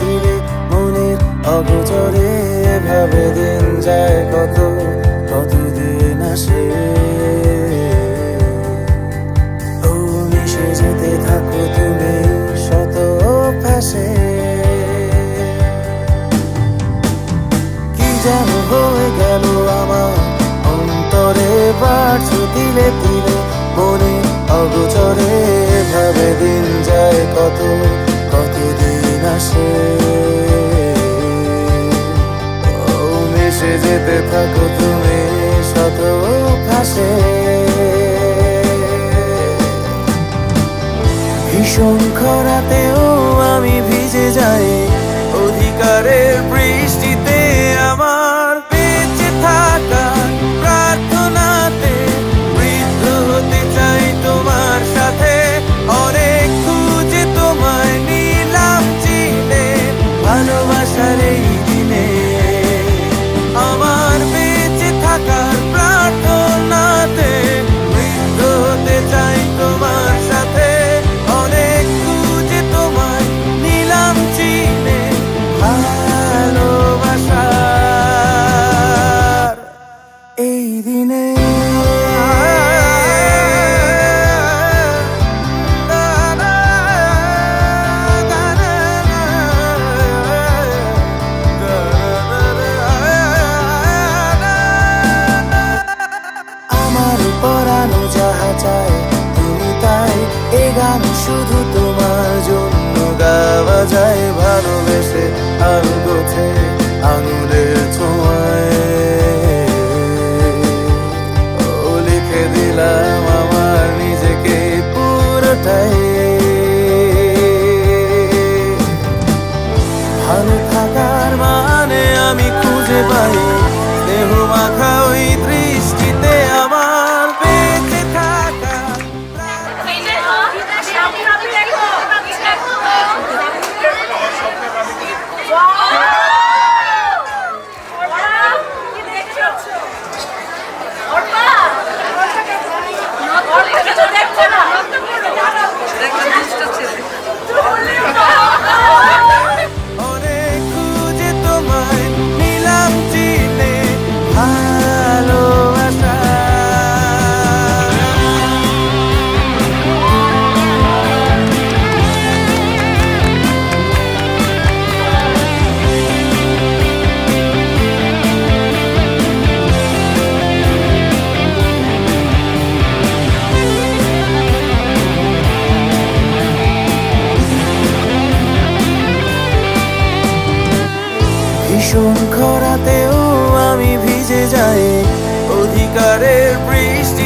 ধীরে মনের অগোচরে ভাবে দিন যায় কতদিন আসে। ও মিশে যেতে থাকো তুমি শত অভ্যাসে। কি যেন হয়ে গেল আমার অন্তরে, বাড়ছো তিলে তিলে মনে অগোচরে ভাবে দিন যায় কতদিন আসে। ও মিশে যেতে থাকো তুমি শত ভাষে। ভীষণ খরাতেও আমি ভিজে যাই অধিকারের বৃষ্টিতে। আমার বেঁচে থাকার প্রার্থনাতে বৃদ্ধ হতে চাই তোমার সাথে। অনেক খুঁজে তোমায় নিলাম চিনে ভালোবাসার এই দিনে। আমার বেঁচে থাকার প্রার্থনাতে বৃদ্ধ হতে চাই তোমার সাথে। অনেক খুঁজে তোমায় নিলাম চিনে ভালোবাসার এই দিনে। আমার পরানো যাহা চায় তুমি তাই, এ গান শুধু তোমার জন্য গাওয়া যায়। ভালোবেসে আর গোছে আঙুলের ছোঁয়ায় ও লিখে দিলাম আমার নিজেকে পুরোটাই। ভালো থাকার মানে আমি খুঁজে পাই স্নেহ মাখা ওই দৃষ্টিতে। আমার বেঁচে থাকা অনেক খুঁজে তোমায় নিলাম চিনে ভালোবাসা। ভীষণ খরাতেও আমি ভিজে যাই অধিকারের বৃষ্টি